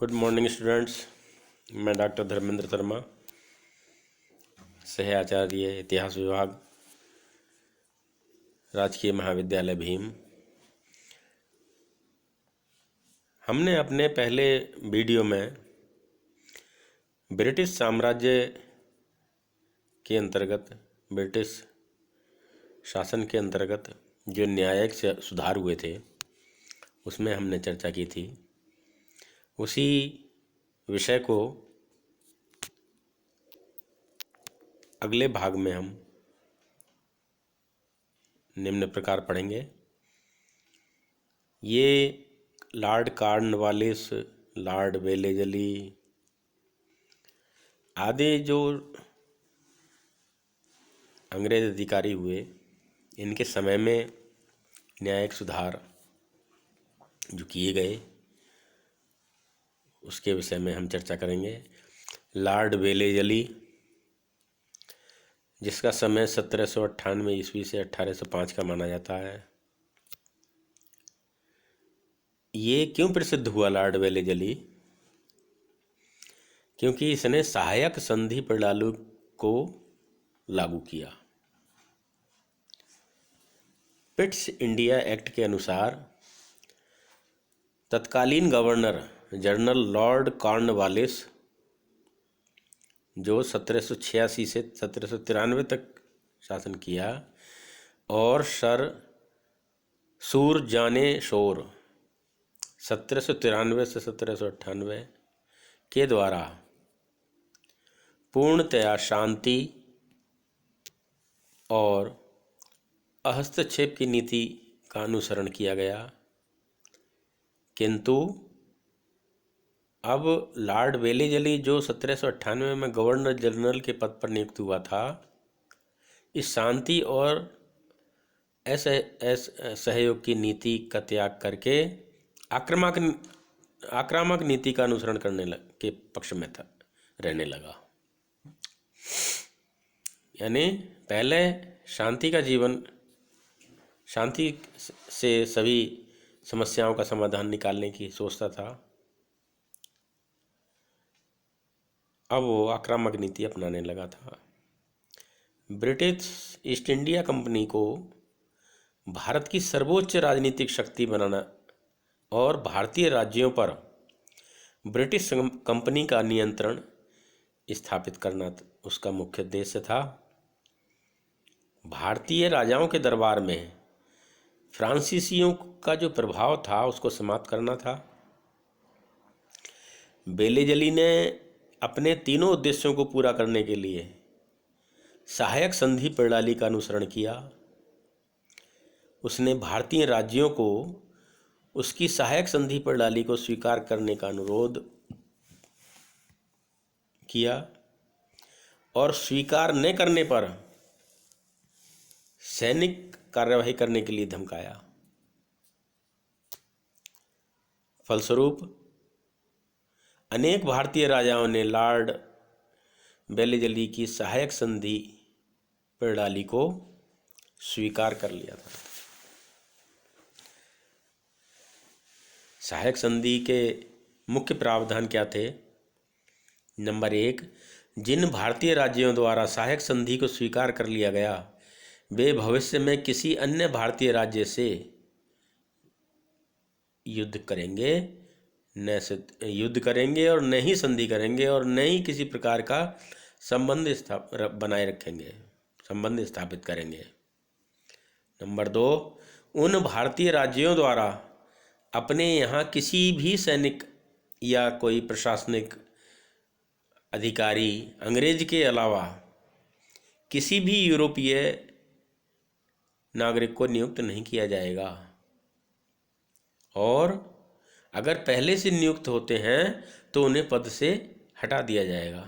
Good morning students. मैं doctor Dharmendra Sharma, सह आचार्य इतिहास विभाग, राजकीय महाविद्यालय भीम। हमने अपने पहले वीडियो में ब्रिटिश साम्राज्य के अंतर्गत, ब्रिटिश शासन के अंतर्गत जो न्यायिक सुधार हुए थे उसमें हमने चर्चा की थी। उसी विषय को अगले भाग में हम निम्न प्रकार पढ़ेंगे। ये लॉर्ड कॉर्नवालिस, लॉर्ड वेलेजली आदि जो अंग्रेज अधिकारी हुए, इनके समय में न्यायिक सुधार जो किए गए उसके विषय में हम चर्चा करेंगे। लॉर्ड वेलेजली, जिसका समय 1798 ईस्वी से 1805 का माना जाता है। ये क्यों प्रसिद्ध हुआ लॉर्ड वेलेजली? क्योंकि इसने सहायक संधि प्रणाली को लागू किया। पिट्स इंडिया एक्ट के अनुसार तत्कालीन गवर्नर जनरल लॉर्ड कॉर्नवालिस, जो 1786 से 1793 तक शासन किया, और सर सूरजाने शोर 1793 से 1798 के द्वारा पूर्णतया शांति और हस्तक्षेप की नीति का अनुसरण किया गया। किंतु अब लॉर्ड वेलेजली जो 1798 में गवर्नर जनरल के पद पर नियुक्त हुआ था, इस शांति और सहयोग की नीति का त्याग करके आक्रामक नीति का अनुसरण करने के पक्ष में था, रहने लगा। यानी पहले शांति का जीवन, शांति से सभी समस्याओं का समाधान निकालने की सोचता था, अब वो आक्रामक नीति अपनाने लगा था। ब्रिटिश ईस्ट इंडिया कंपनी को भारत की सर्वोच्च राजनीतिक शक्ति बनाना और भारतीय राज्यों पर ब्रिटिश कंपनी का नियंत्रण स्थापित करना उसका मुख्य उद्देश्य था। भारतीय राजाओं के दरबार में फ्रांसीसियों का जो प्रभाव था उसको समाप्त करना था। वेलेजली ने अपने तीनों उद्देश्यों को पूरा करने के लिए सहायक संधि प्रणाली का अनुसरण किया। उसने भारतीय राज्यों को उसकी सहायक संधि प्रणाली को स्वीकार करने का अनुरोध किया और स्वीकार न करने पर सैनिक कार्यवाही करने के लिए धमकाया। फलस्वरूप अनेक भारतीय राजाओं ने लॉर्ड वेलेजली की सहायक संधि प्रणाली को स्वीकार कर लिया था। सहायक संधि के मुख्य प्रावधान क्या थे? नंबर 1, जिन भारतीय राज्यों द्वारा सहायक संधि को स्वीकार कर लिया गया, वे भविष्य में किसी अन्य भारतीय राज्य से युद्ध करेंगे और न ही संधि करेंगे और न ही किसी प्रकार का संबंध स्थापित करेंगे। नंबर 2, उन भारतीय राज्यों द्वारा अपने यहाँ किसी भी सैनिक या कोई प्रशासनिक अधिकारी अंग्रेज के अलावा किसी भी यूरोपीय नागरिक को नियुक्त नहीं किया जाएगा, और अगर पहले से नियुक्त होते हैं तो उन्हें पद से हटा दिया जाएगा।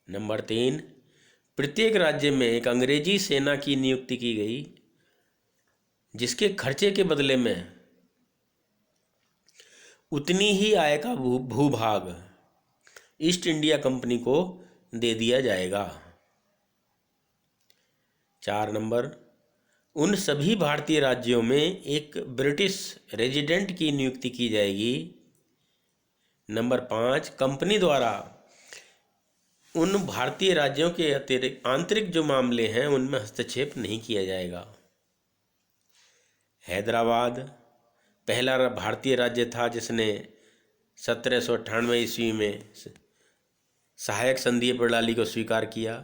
नंबर 3, प्रत्येक राज्य में एक अंग्रेजी सेना की नियुक्ति की गई, जिसके खर्चे के बदले में उतनी ही आय का भूभाग ईस्ट इंडिया कंपनी को दे दिया जाएगा। 4 नंबर, उन सभी भारतीय राज्यों में एक ब्रिटिश रेजिडेंट की नियुक्ति की जाएगी नंबर 5, कंपनी द्वारा उन भारतीय राज्यों के अतिरिक्त आंतरिक जो मामले हैं उनमें हस्तक्षेप नहीं किया जाएगा। हैदराबाद पहला भारतीय राज्य था जिसने 1798 ईस्वी में सहायक संघीय प्रणाली को स्वीकार किया।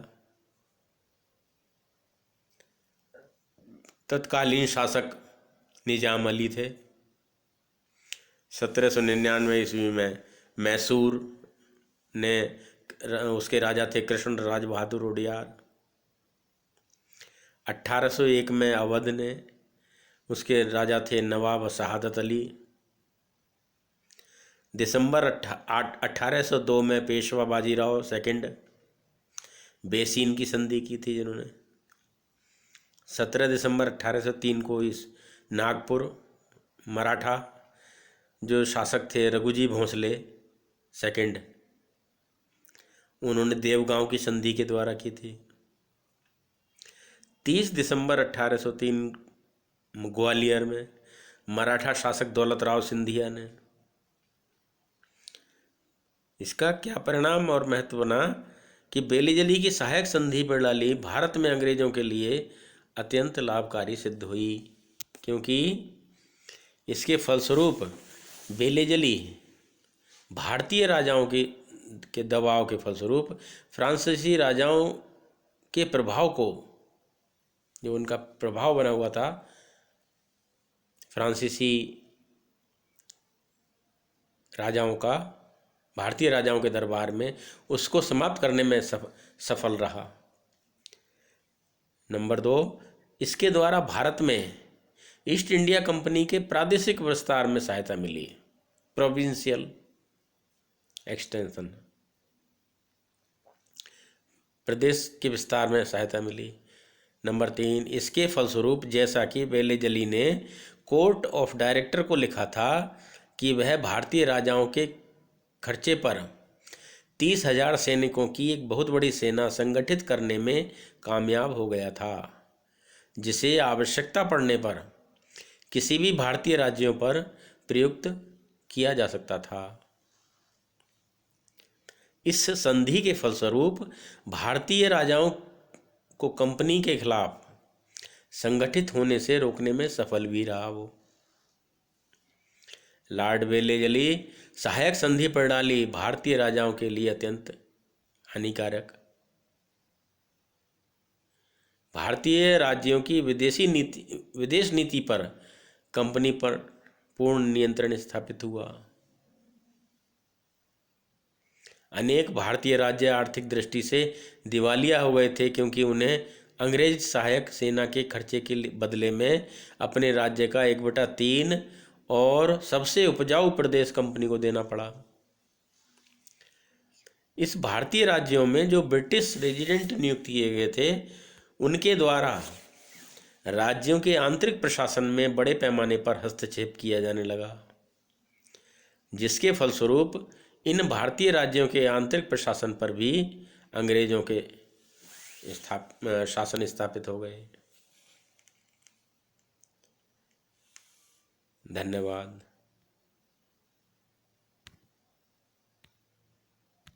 तत्कालीन शासक निजाम अली थे। 1799 ईस्वी में मैसूर ने उसके राजा थे कृष्ण राज बहादुर उडियार। 1801 में अवध ने उसके राजा थे नवाब शहादत अली। दिसंबर 1802 में पेशवा बाजीराव सेकंड बेसीन की संधि की थी जिन्होंने। 17 दिसंबर 1803 को इस नागपुर मराठा जो शासक थे रघुजी भोंसले सेकंड, उन्होंने देवगांव की संधि के द्वारा की थी। 30 दिसंबर 1803 ग्वालियर में मराठा शासक दौलत राव सिंधिया ने। इसका क्या परिणाम और महत्व बना कि बेलीजली की सहायक संधि प्रणाली भारत में अंग्रेजों के लिए अत्यंत लाभकारी सिद्ध हुई, क्योंकि इसके फलस्वरूप बेलीजली भारतीय राजाओं के दबाव के फलस्वरूप फ्रांसीसी राजाओं के प्रभाव को, जो उनका प्रभाव बना हुआ था फ्रांसीसी राजाओं का भारतीय राजाओं के दरबार में, उसको समाप्त करने में सफल रहा। नंबर 2, इसके द्वारा भारत में ईस्ट इंडिया कंपनी के प्रादेशिक विस्तार में सहायता मिली, प्रोविंशियल एक्सटेंशन, प्रदेश के विस्तार में सहायता मिली। नंबर 3, इसके फलस्वरूप जैसा कि बेलीजली ने कोर्ट ऑफ डायरेक्टर को लिखा था कि वह भारतीय राजाओं के खर्चे पर 30,000 सैनिकों की एक बहुत बड़ी सेना संगठित करने में कामयाब हो गया था, जिसे आवश्यकता पड़ने पर किसी भी भारतीय राज्यों पर प्रयुक्त किया जा सकता था। इस संधि के फलस्वरूप भारतीय राजाओं को कंपनी के खिलाफ संगठित होने से रोकने में सफल भी रहा वो। लॉर्ड बेलीजली सहायक संधि प्रणाली भारतीय राजाओं के लिए अत्यंत हानिकारक। भारतीय राज्यों की विदेश नीति पर कंपनी पर पूर्ण नियंत्रण स्थापित हुआ। अनेक भारतीय राज्य आर्थिक दृष्टि से दिवालिया हो गए थे, क्योंकि उन्हें अंग्रेज सहायक सेना के खर्चे के बदले में अपने राज्य का 1/3 और सबसे उपजाऊ प्रदेश कंपनी को देना पड़ा। इस भारतीय राज्यों में जो ब्रिटिश रेजिडेंट नियुक्त किए गए थे, उनके द्वारा राज्यों के आंतरिक प्रशासन में बड़े पैमाने पर हस्तक्षेप किया जाने लगा, जिसके फलस्वरूप इन भारतीय राज्यों के आंतरिक प्रशासन पर भी अंग्रेजों के शासन स्थापित हो गए। धन्यवाद।